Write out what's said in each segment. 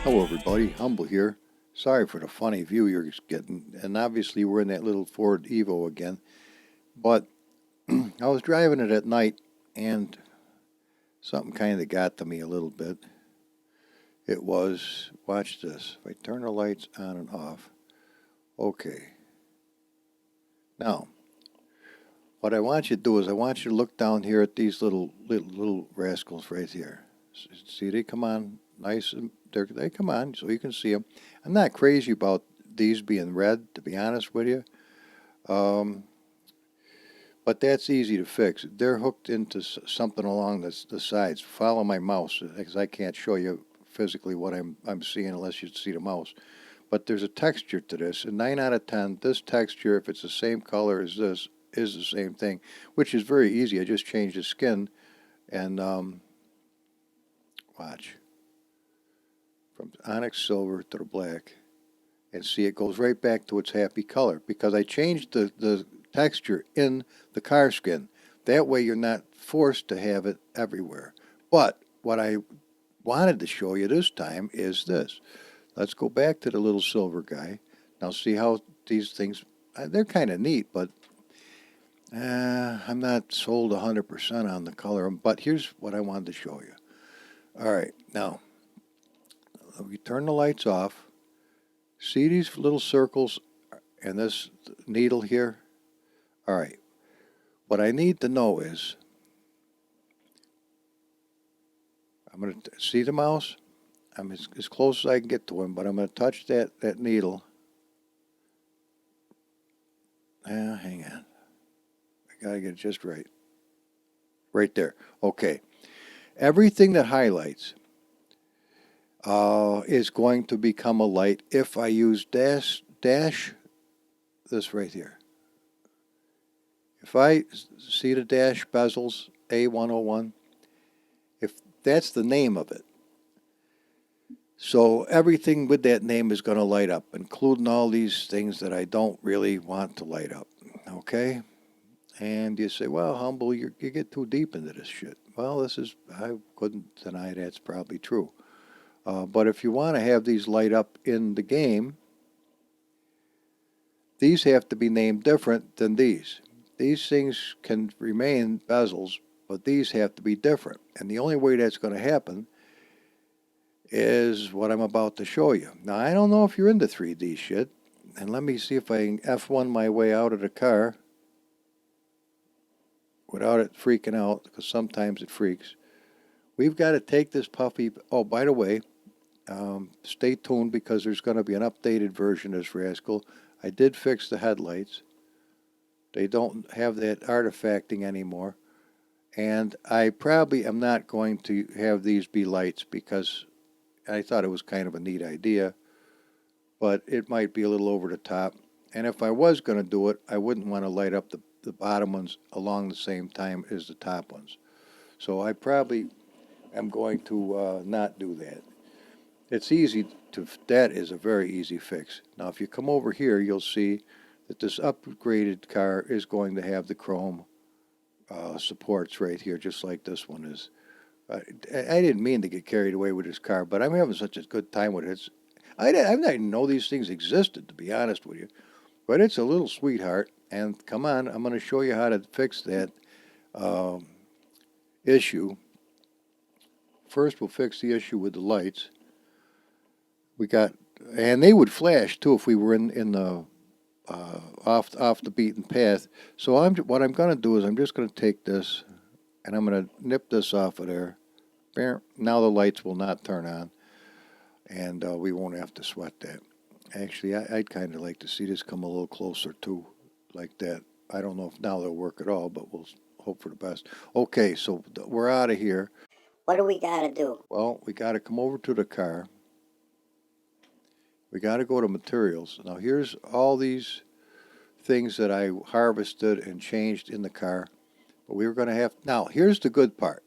Hello everybody, Humble here. Sorry for the funny view you're getting, and obviously we're in that little Ford Evo again, but I was driving it at night and something kind of got to me a little bit. It was, watch this, if I turn the lights on and off, okay. Now, what I want you to do is I want you to look down here at these little rascals right here. See, they come on nice and they come on so you can see them. I'm not crazy about these being red, to be honest with you, but that's easy to fix. They're hooked into something along the sides. Follow my mouse because I can't show you physically what I'm seeing unless you see the mouse. But there's a texture to this, and 9 out of 10, this texture, if it's the same color as this, is the same thing, which is very easy. I just changed the skin, and watch, from onyx silver to the black, and see it goes right back to its happy color because I changed the texture in the car skin. That way you're not forced to have it everywhere. But what I wanted to show you this time is this. Let's go back to the little silver guy. Now see how these things, they're kind of neat, but I'm not sold 100% on the color. But here's what I wanted to show you. All right, now, we turn the lights off. See these little circles and this needle here? All right, what I need to know is, I'm going to see the mouse. I'm as close as I can get to him, but I'm going to touch that needle. Hang on. I got to get it just right. Right there. Okay. Everything that highlights is going to become a light if I use dash this right here. If I see the dash bezels, A101, if that's the name of it, so everything with that name is going to light up, including all these things that I don't really want to light up, okay? And you say, well, Humble, you get too deep into this shit. Well, I couldn't deny that's probably true. But if you want to have these light up in the game, these have to be named different than these. These things can remain bezels, but these have to be different. And the only way that's going to happen is what I'm about to show you. Now, I don't know if you're into 3D shit, and let me see if I can F1 my way out of the car without it freaking out, because sometimes it freaks. We've got to take this puppy. Oh, by the way, stay tuned because there's going to be an updated version of this rascal. I did fix the headlights. They don't have that artifacting anymore. And I probably am not going to have these be lights because I thought it was kind of a neat idea, but it might be a little over the top. And if I was going to do it, I wouldn't want to light up the bottom ones along the same time as the top ones. So I probably am going to not do that. It's easy that is a very easy fix. Now if you come over here, you'll see that this upgraded car is going to have the chrome supports right here, just like this one is. I didn't mean to get carried away with this car, but I'm having such a good time with it. I didn't even know these things existed, to be honest with you. But it's a little sweetheart, and come on, I'm going to show you how to fix that issue. First, we'll fix the issue with the lights. And they would flash too if we were in the off the beaten path. So what I'm going to do is I'm just going to take this, and I'm going to nip this off of there. Now the lights will not turn on, and we won't have to sweat that. Actually, I'd kind of like to see this come a little closer too, like that. I don't know if now they'll work at all, but we'll hope for the best. Okay, so we're out of here. What do we gotta do? Well, we got to come over to the car. We got to go to materials. Now here's all these things that I harvested and changed in the car. But we were going to have, now here's the good part.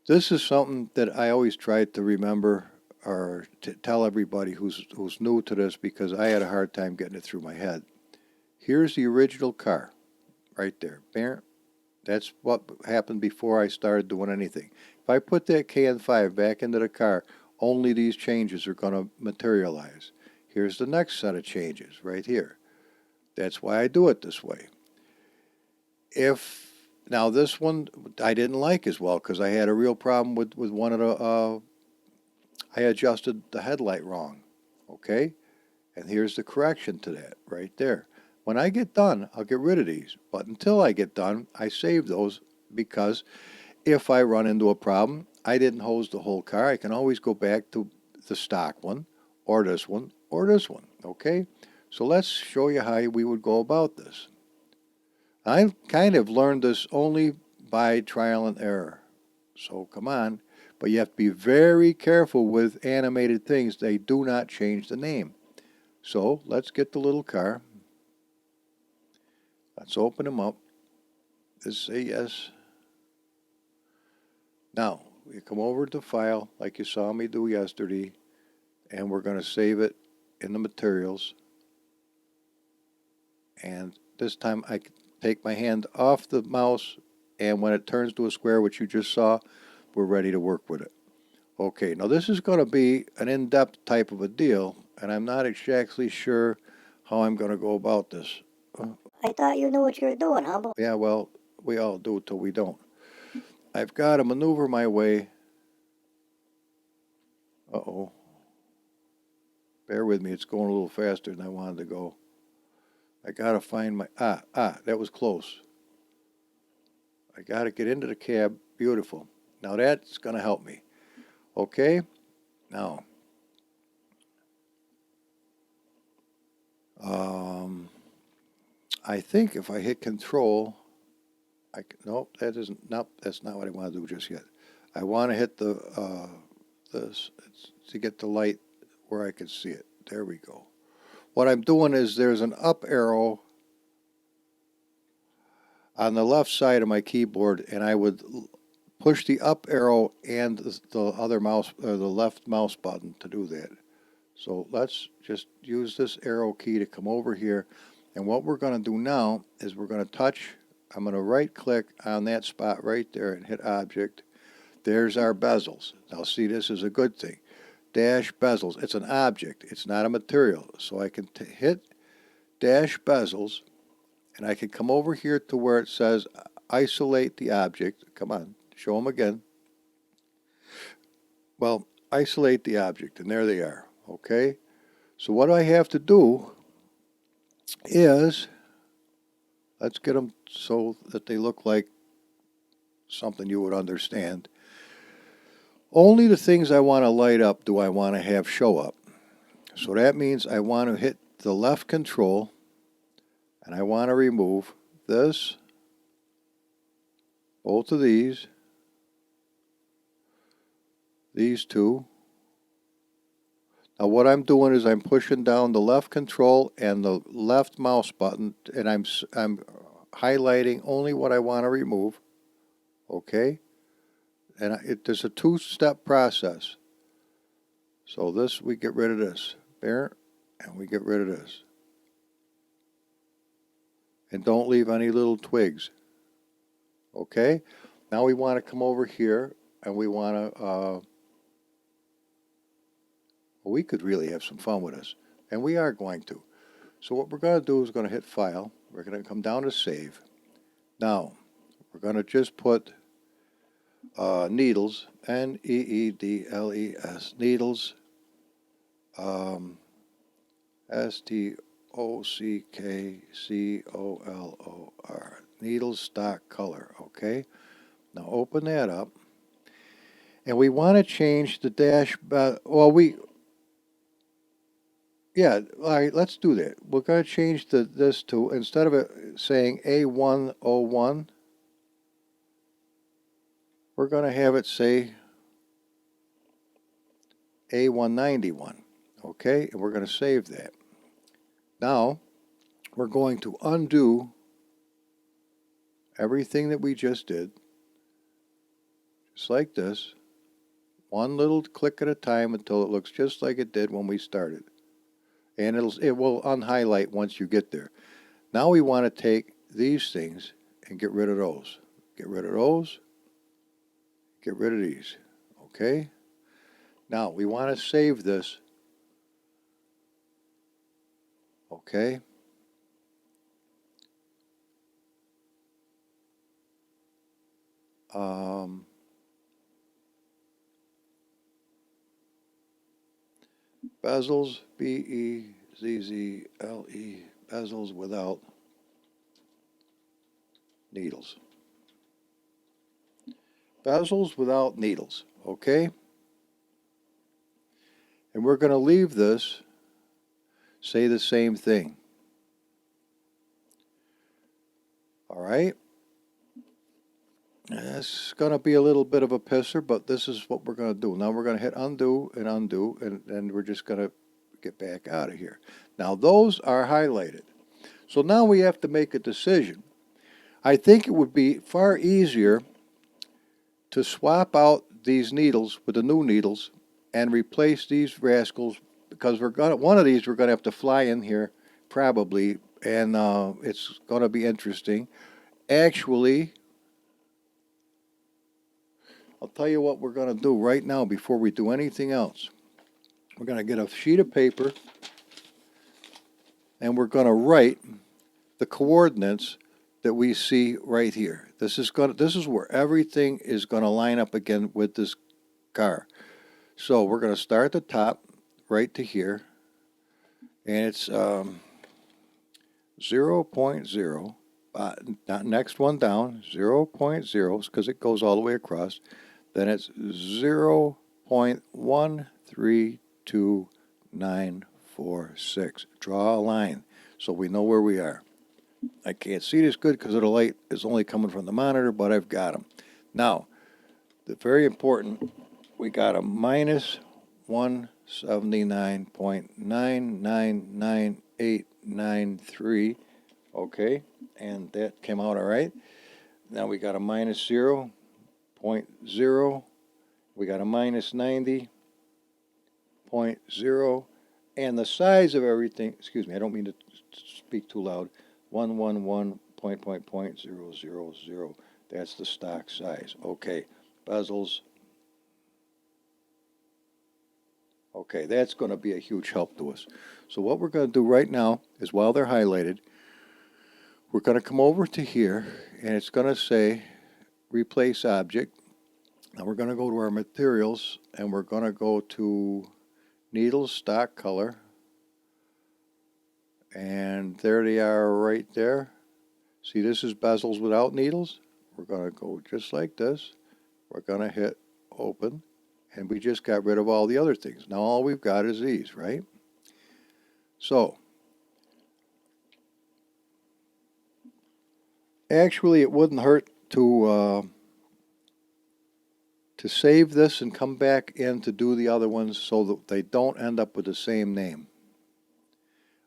This is something that I always tried to remember or to tell everybody who's new to this because I had a hard time getting it through my head. Here's the original car right there. That's what happened before I started doing anything. If I put that KN5 back into the car, only these changes are going to materialize. Here's the next set of changes right here. That's why I do it this way. Now this one I didn't like as well because I had a real problem with one of the, I adjusted the headlight wrong, okay? And here's the correction to that right there. When I get done, I'll get rid of these. But until I get done, I save those because if I run into a problem, I didn't hose the whole car. I can always go back to the stock one or this one or this one, okay? So let's show you how we would go about this. I kind of learned this only by trial and error. So come on. But you have to be very careful with animated things. They do not change the name. So let's get the little car. Let's open them up. Just say yes. Now, we come over to File, like you saw me do yesterday, and we're going to save it in the materials. And this time I take my hand off the mouse, and when it turns to a square, which you just saw, we're ready to work with it. Okay, now this is going to be an in-depth type of a deal, and I'm not exactly sure how I'm going to go about this. I thought you knew what you were doing, Humble. Yeah, well, we all do till we don't. I've got to maneuver my way. Uh-oh. Bear with me, it's going a little faster than I wanted to go. I got to find my, that was close. I got to get into the cab. Beautiful. Now that's going to help me. Okay, now, I think if I hit Control, nope, that's not what I want to do just yet. I want to hit this to get the light where I can see it. There we go. What I'm doing is there's an up arrow on the left side of my keyboard, and I would push the up arrow and the other mouse, or the left mouse button to do that. So let's just use this arrow key to come over here. And what we're going to do now is we're going to touch, I'm going to right click on that spot right there and hit Object. There's our bezels. Now see, this is a good thing. Dash bezels. It's an object. It's not a material. So I can hit dash bezels, and I can come over here to where it says isolate the object. Come on, show them again. Well, isolate the object, and there they are. Okay? So what I have to do is, let's get them so that they look like something you would understand. Only the things I want to light up do I want to have show up. So that means I want to hit the left control, and I want to remove this, both of these two. Now what I'm doing is I'm pushing down the left control and the left mouse button, and I'm highlighting only what I want to remove. Okay? And there's a two-step process. So this, we get rid of this. There, and we get rid of this. And don't leave any little twigs. Okay? Now we want to come over here, and we want to, we could really have some fun with this. And we are going to. So what we're going to do is we're going to hit File. We're going to come down to Save. Now, we're going to just put needles, Needles, needles, STOCKCOLOR, needles stock color, okay? Now open that up, and we want to change the dash, yeah, all right, let's do that. We're going to change this to, instead of it saying A101, we're going to have it say A191, okay? And we're going to save that. Now, we're going to undo everything that we just did, just like this, one little click at a time until it looks just like it did when we started. And it will unhighlight once you get there. Now we want to take these things and get rid of those. Get rid of those. Get rid of these. Okay? Now, we want to save this. Okay. Bezels, B-E-Z-Z-L-E, bezels without needles. Bezels without needles, okay? And we're going to leave this, say the same thing. All right? It's going to be a little bit of a pisser, but this is what we're going to do. Now we're going to hit undo, and we're just going to get back out of here. Now those are highlighted. So now we have to make a decision. I think it would be far easier to swap out these needles with the new needles and replace these rascals, because one of these we're gonna have to fly in here probably, and it's gonna be interesting. Actually, I'll tell you what we're gonna do right now before we do anything else. We're gonna get a sheet of paper and we're gonna write the coordinates that we see right here. This is where everything is gonna line up again with this car. So we're going to start at the top right to here, and it's 0.0, next one down, 0.0, because it goes all the way across. Then it's 0.132946. Draw a line so we know where we are. I can't see this good because the light is only coming from the monitor, but I've got them. Now, the very important, we got a minus 179.999893, okay, and that came out all right. Now we got a minus 0.0, we got a minus 90.0, and the size of everything, excuse me, I don't mean to speak too loud, 111.000. That's the stock size. Okay, bezels. Okay, that's going to be a huge help to us. So what we're going to do right now is, while they're highlighted, we're going to come over to here, and it's going to say replace object. Now we're going to go to our materials, and we're going to go to needles, stock color, and there they are right there. See, this is bezels without needles. We're going to go just like this. We're going to hit open. And we just got rid of all the other things. Now all we've got is these, right? So, actually it wouldn't hurt to save this and come back in to do the other ones so that they don't end up with the same name.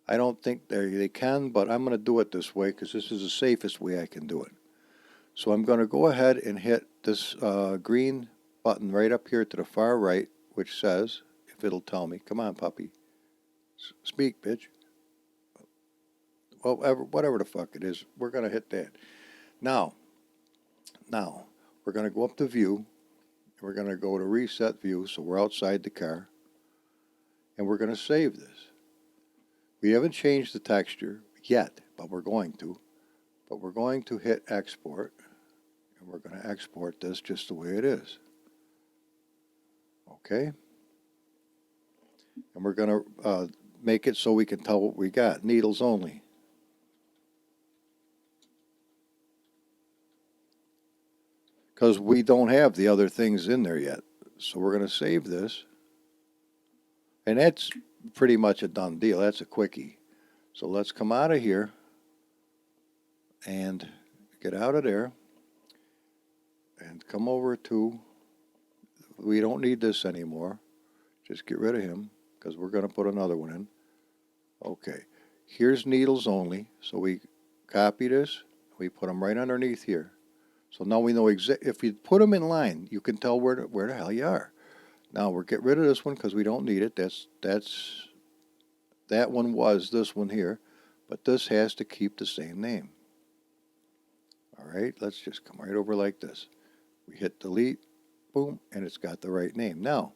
I don't think they can, but I'm going to do it this way because this is the safest way I can do it. So I'm going to go ahead and hit this green button right up here to the far right, which says, if it'll tell me, come on, puppy, speak, bitch. Well, whatever the fuck it is, we're going to hit that. Now, we're going to go up to view, and we're going to go to reset view, so we're outside the car, and we're going to save this. We haven't changed the texture yet, but we're going to. But we're going to hit export, and we're going to export this just the way it is. Okay, and we're going to make it so we can tell what we got. Needles only. Because we don't have the other things in there yet. So we're going to save this. And that's pretty much a done deal. That's a quickie. So let's come out of here and get out of there and come over to, we don't need this anymore. Just get rid of him because we're going to put another one in. Okay, here's needles only. So we copy this, we put them right underneath here. So now we know if you put them in line, you can tell where the hell you are. Now we'll get rid of this one because we don't need it. That one was this one here, but this has to keep the same name. All right, let's just come right over like this. We hit delete, boom, and it's got the right name. Now,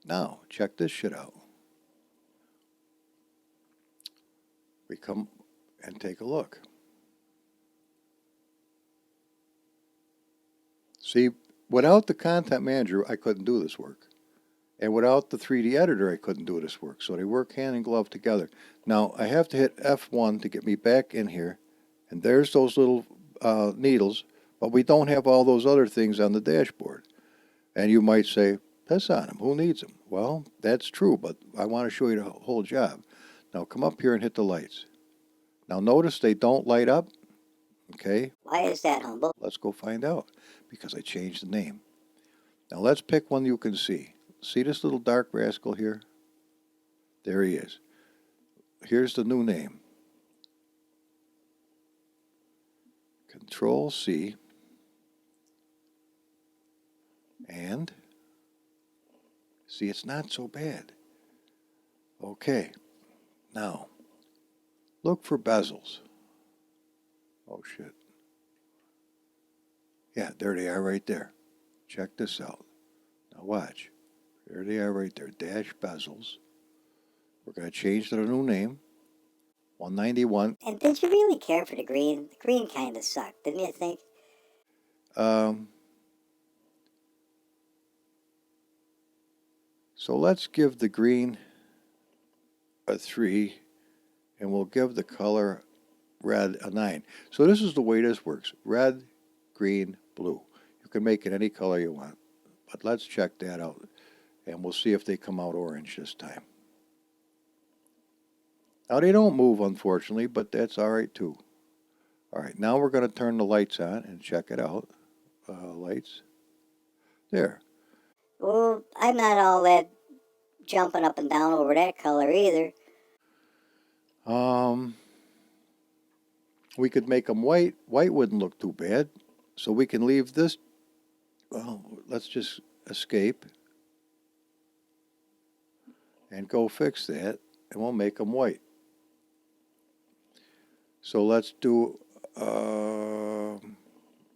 Now, check this shit out. We come and take a look. See, without the content manager, I couldn't do this work. And without the 3D editor, I couldn't do this work. So they work hand in glove together. Now, I have to hit F1 to get me back in here. And there's those little needles, but we don't have all those other things on the dashboard. And you might say, piss on them, who needs them? Well, that's true, but I want to show you the whole job. Now come up here and hit the lights. Now notice they don't light up, okay? Why is that, Humble? Let's go find out, because I changed the name. Now let's pick one you can see. See this little dark rascal here? There he is. Here's the new name. Control C. And see, it's not so bad. Okay, now look for bezels. Oh shit. Yeah, there they are right there. Check this out. Now watch. There they are right there. Dash bezels. We're going to change to the new name. 191. And did you really care for the green? The green kind of sucked, didn't you think? So let's give the green a 3, and we'll give the color red a 9. So this is the way this works. Red, green, blue. You can make it any color you want. But let's check that out, and we'll see if they come out orange this time. Now they don't move, unfortunately, but that's all right too. All right, now we're going to turn the lights on and check it out. Lights. There. Well, I'm not all that jumping up and down over that color either. We could make them white. White wouldn't look too bad. So we can leave this. Well, let's just escape and go fix that, and we'll make them white. So let's do a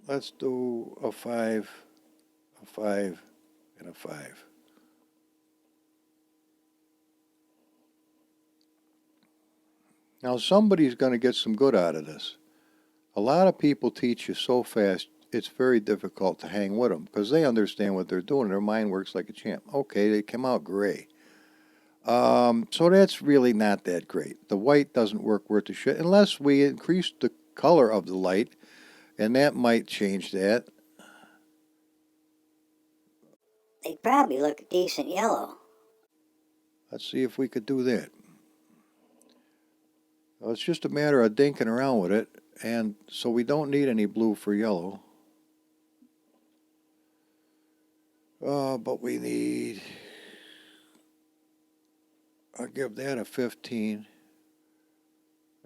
5, a 5, and a 5. Now somebody's going to get some good out of this. A lot of people teach you so fast, it's very difficult to hang with them because they understand what they're doing. Their mind works like a champ. Okay, they come out gray. So that's really not that great. The white doesn't work worth a shit unless we increase the color of the light, and that might change that. They'd probably look a decent yellow. Let's see if we could do that. Well, it's just a matter of dinking around with it, and so we don't need any blue for yellow. But we need, I'll give that a 15.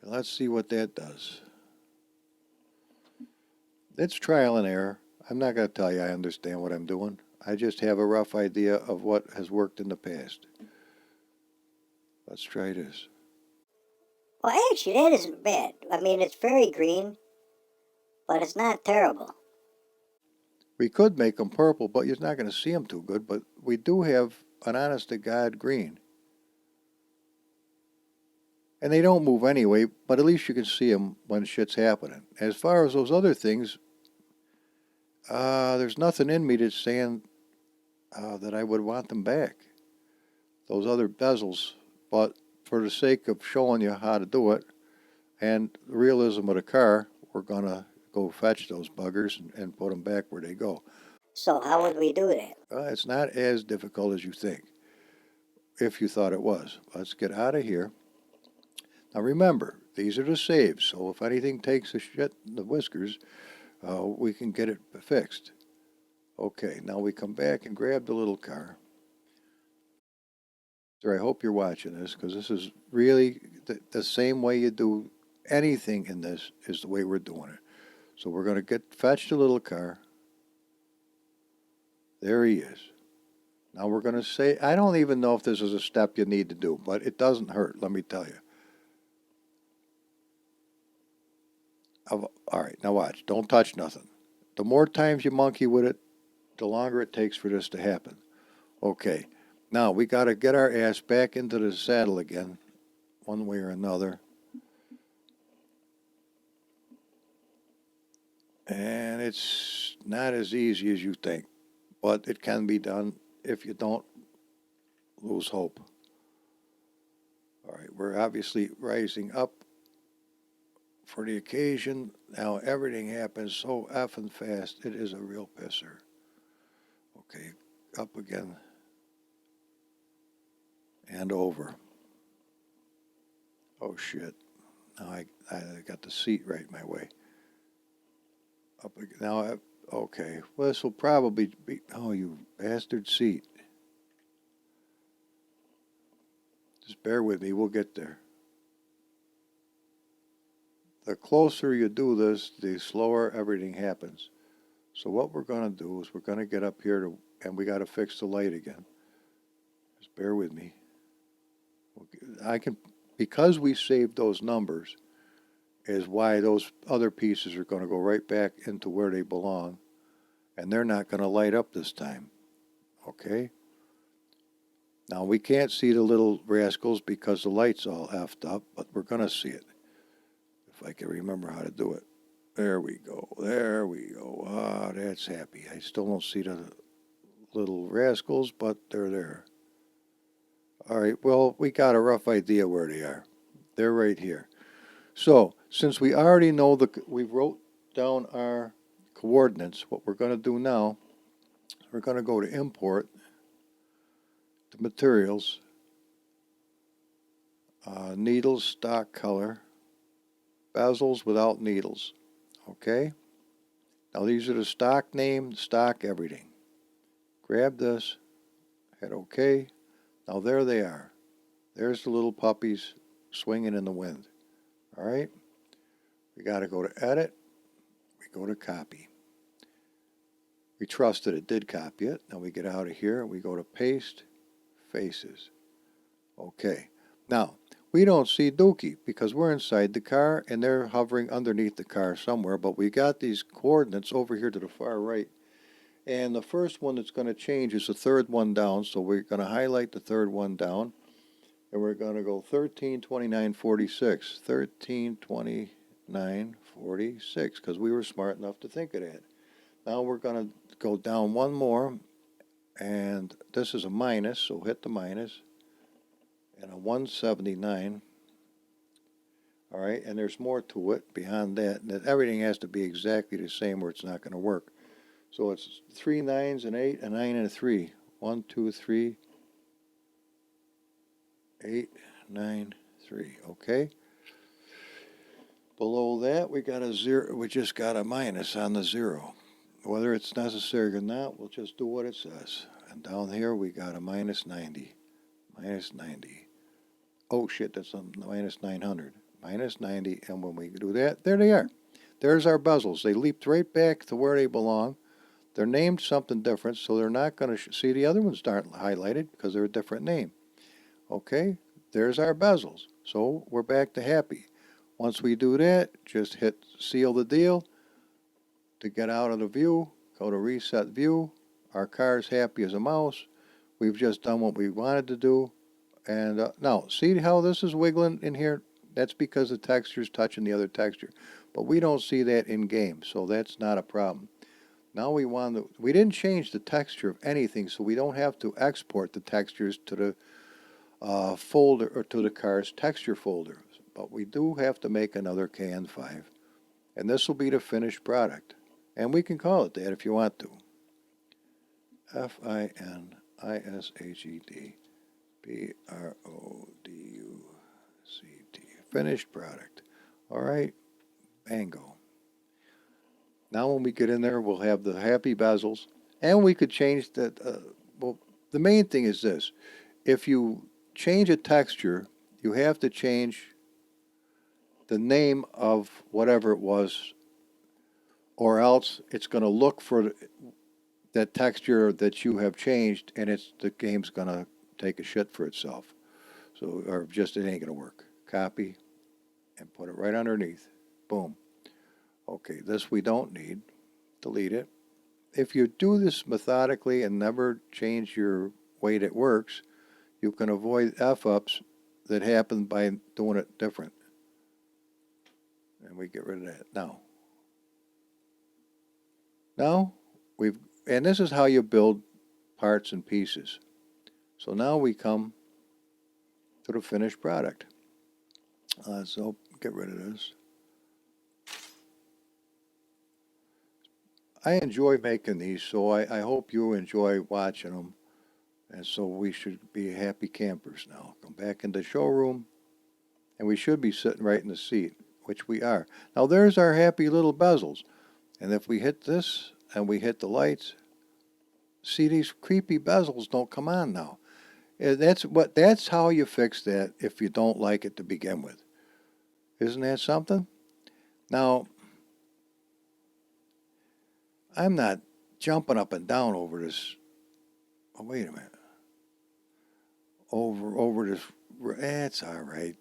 And let's see what that does. It's trial and error. I'm not going to tell you I understand what I'm doing. I just have a rough idea of what has worked in the past. Let's try this. Well, actually, that isn't bad. I mean, it's very green, but it's not terrible. We could make them purple, but you're not going to see them too good. But we do have an honest-to-God green. And they don't move anyway, but at least you can see them when shit's happening. As far as those other things, there's nothing in me that's saying that I would want them back. Those other bezels. But for the sake of showing you how to do it and the realism of the car, we're going to go fetch those buggers and put them back where they go. So how would we do that? It's not as difficult as you think, if you thought it was. Let's get out of here. Now remember, these are the saves, so if anything takes a shit in the whiskers, we can get it fixed. Okay, now we come back and grab the little car. I hope you're watching this, because this is really the same way you do anything in this is the way we're doing it. So we're going to fetch the little car. There he is. Now we're going to say, I don't even know if this is a step you need to do, but it doesn't hurt, let me tell you. All right, now watch. Don't touch nothing. The more times you monkey with it, the longer it takes for this to happen. Okay, Now we got to get our ass back into the saddle again, one way or another. And it's not as easy as you think, but it can be done if you don't lose hope. All right, we're obviously rising up for the occasion. Now everything happens so effing fast, it is a real pisser. Okay, up again and over. Oh shit. Now I got the seat right my way. Up again. Now, okay. Well, this will probably be. Oh, you bastard seat. Just bear with me. We'll get there. The closer you do this, the slower everything happens. So what we're going to do is we're going to get up here and we got to fix the light again. Just bear with me. I can, because we saved those numbers, is why those other pieces are going to go right back into where they belong, and they're not going to light up this time. Okay? Now we can't see the little rascals because the light's all effed up, but we're going to see it. If I can remember how to do it. There we go. There we go. Ah, that's happy. I still don't see the little rascals, but they're there. All right, well, we got a rough idea where they are. They're right here. So, since we already know we wrote down our coordinates, what we're going to do now, we're going to go to import, to materials, needles, stock color, bezels without needles. Okay? Now these are the stock name, stock everything. Grab this, hit OK. Now there they are. There's the little puppies swinging in the wind. All right? We got to go to edit. We go to copy. We trust that it did copy it. Now we get out of here and we go to paste, faces. Okay. Now, we don't see Dookie because we're inside the car and they're hovering underneath the car somewhere, but we got these coordinates over here to the far right. And the first one that's going to change is the third one down, so we're going to highlight the third one down. And we're going to go 1329.46. 1329.46, because we were smart enough to think of that. Now we're going to go down one more, and this is a minus, so hit the minus, and a 179. All right, and there's more to it beyond that. And everything has to be exactly the same or it's not going to work. So it's 3 9s and 8, a 9 and a 3. 1, 2, 3, 8, 9, 3. Okay. Below that, we got a 0. We just got a minus on the 0. Whether it's necessary or not, we'll just do what it says. And down here, we got a minus 90. Minus 90. Oh, shit, that's a minus 900. Minus 90. And when we do that, there they are. There's our bezels. They leaped right back to where they belong. They're named something different, so they're not going to see the other ones aren't highlighted because they're a different name. Okay, there's our bezels. So we're back to happy. Once we do that, just hit seal the deal to get out of the view. Go to reset view. Our car's happy as a mouse. We've just done what we wanted to do. And now, see how this is wiggling in here? That's because the texture's touching the other texture. But we don't see that in game, so that's not a problem. Now we didn't change the texture of anything, so we don't have to export the textures to the folder or to the car's texture folder. But we do have to make another KN5. And this will be the finished product. And we can call it that if you want to. FINISHPRODUCT. Finished product. All right. Bango. Now when we get in there, we'll have the happy bezels. And we could change that. Well, the main thing is this. If you change a texture, you have to change the name of whatever it was, or else it's going to look for that texture that you have changed, and the game's going to take a shit for itself. So, or just it ain't going to work. Copy and put it right underneath. Boom. Okay, this we don't need. Delete it. If you do this methodically and never change your way that works, you can avoid F-ups that happen by doing it different. And we get rid of that. Now, and this is how you build parts and pieces. So now we come to the finished product. So get rid of this. I enjoy making these, so I hope you enjoy watching them. And so we should be happy campers now. Come back in the showroom, and we should be sitting right in the seat, which we are. Now there's our happy little bezels. And if we hit this and we hit the lights, see, these creepy bezels don't come on now. That's how you fix that if you don't like it to begin with. Isn't that something? Now, I'm not jumping up and down over this. Oh, wait a minute. Over this. That's all right.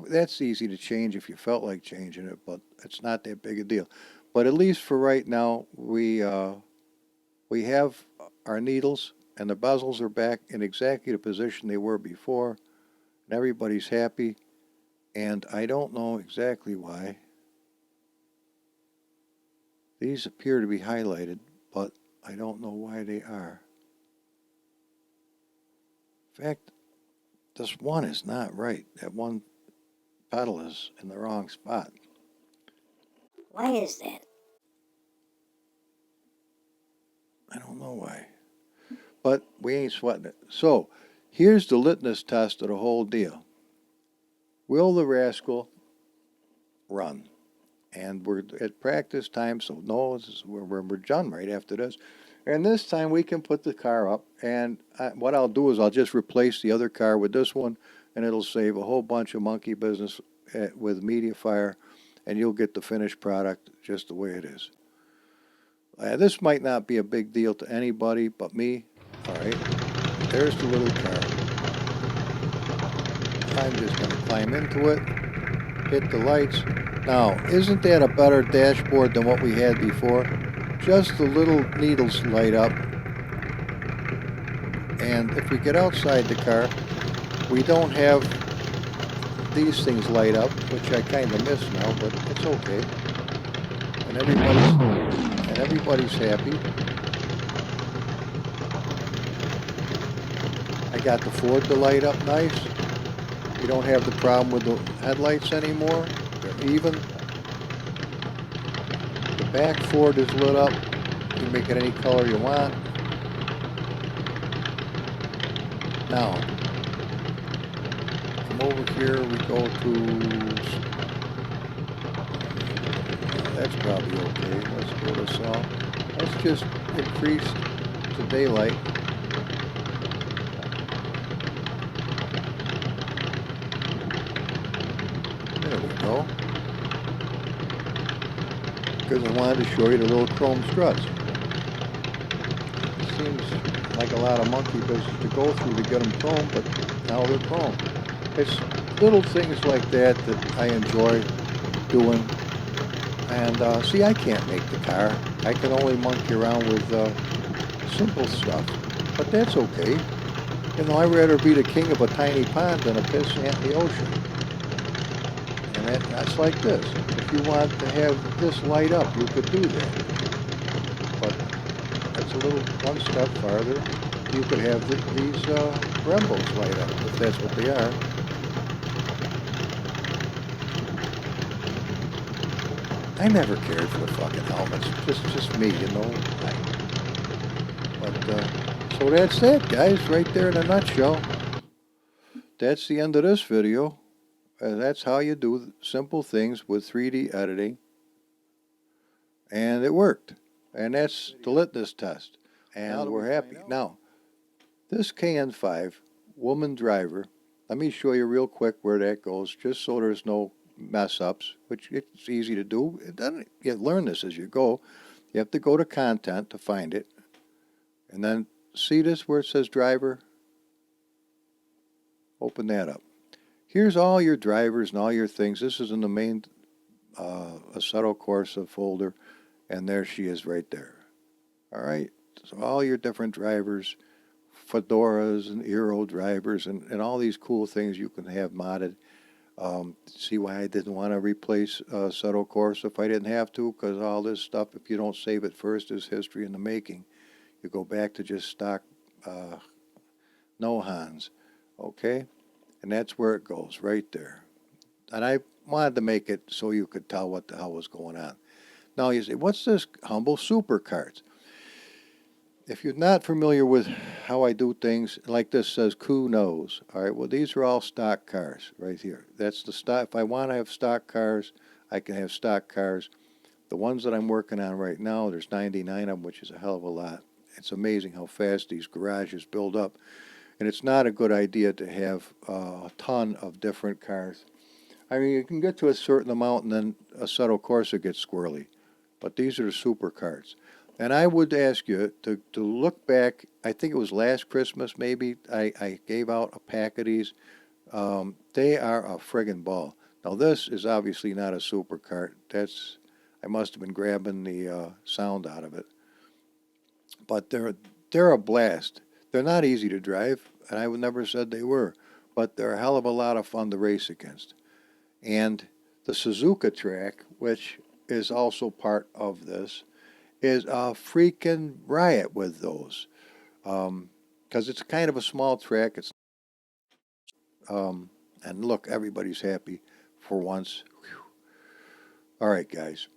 That's easy to change if you felt like changing it, but it's not that big a deal. But at least for right now, we have our needles, and the bezels are back in exactly the position they were before, and everybody's happy. And I don't know exactly why. These appear to be highlighted, but I don't know why they are. In fact, this one is not right. That one pedal is in the wrong spot. Why is that? I don't know why. But we ain't sweating it. So, here's the litmus test of the whole deal. Will the rascal run? And we're at practice time, so no, we're done right after this. And this time we can put the car up, and what I'll do is I'll just replace the other car with this one, and it'll save a whole bunch of monkey business with MediaFire, and you'll get the finished product just the way it is. This might not be a big deal to anybody but me. All right, there's the little car. I'm just going to climb into it, hit the lights. Now, isn't that a better dashboard than what we had before? Just the little needles light up. And if we get outside the car, we don't have these things light up, which I kind of miss now, but it's okay. And everybody's happy. I got the Ford to light up nice. You don't have the problem with the headlights anymore. They're even. The back Ford is lit up. You can make it any color you want. Now, come over here, we go to, that's probably okay. Let's go to saw. Let's just increase the daylight. There we go. Because I wanted to show you the little chrome struts. It seems like a lot of monkey business to go through to get them chrome, but now they're chrome. It's little things like that that I enjoy doing. And see, I can't make the car. I can only monkey around with simple stuff. But that's okay. You know, I'd rather be the king of a tiny pond than a pissant in the ocean. And that's like this. If you want to have this light up, you could do that. But that's a little one step farther. You could have these Brembos light up, if that's what they are. I never cared for the fucking helmets. Just me, you know. So that's it, guys, right there in a nutshell. That's the end of this video. That's how you do simple things with 3D editing. And it worked. And that's the litmus test. And we're happy. Now, this KN5 woman driver, let me show you real quick where that goes, just so there's no mess ups, which it's easy to do. You learn this as you go. You have to go to content to find it. And then see this where it says driver? Open that up. Here's all your drivers and all your things. This is in the main Assetto Corsa folder, and there she is right there. All right, so all your different drivers, fedoras and Eero drivers and all these cool things you can have modded. See why I didn't want to replace Assetto Corsa if I didn't have to, because all this stuff, if you don't save it first, is history in the making. You go back to just stock no-hans, okay? And that's where it goes, right there. And I wanted to make it so you could tell what the hell was going on. Now you say, what's this humble supercards? If you're not familiar with how I do things, like this says, who knows? All right, well, these are all stock cars right here. That's the stock. If I want to have stock cars, I can have stock cars. The ones that I'm working on right now, there's 99 of them, which is a hell of a lot. It's amazing how fast these garages build up. And it's not a good idea to have a ton of different cars. I mean, you can get to a certain amount and then Assetto Corsa gets squirrely. But these are the supercars. And I would ask you to look back. I think it was last Christmas maybe. I gave out a pack of these. They are a friggin' ball. Now this is obviously not a supercar. I must have been grabbing the sound out of it. But they're a blast. They're not easy to drive, and I would never said they were. But they're a hell of a lot of fun to race against. And the Suzuka track, which is also part of this, is a freaking riot with those. Because it's kind of a small track. And look, everybody's happy for once. Whew. All right, guys.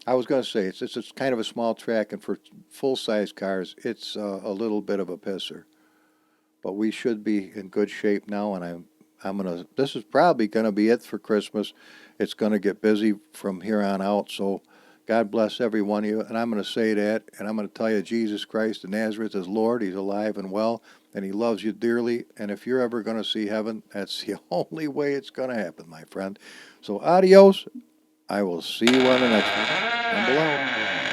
I was going to say, it's kind of a small track, and for full-size cars, it's a little bit of a pisser. But we should be in good shape now, and this is probably gonna be it for Christmas. It's gonna get busy from here on out, so God bless every one of you. And I'm gonna say that, and I'm gonna tell you Jesus Christ of Nazareth is Lord. He's alive and well, and He loves you dearly. And if you're ever gonna see heaven, that's the only way it's gonna happen, my friend. So adios. I will see you on the next one. And below.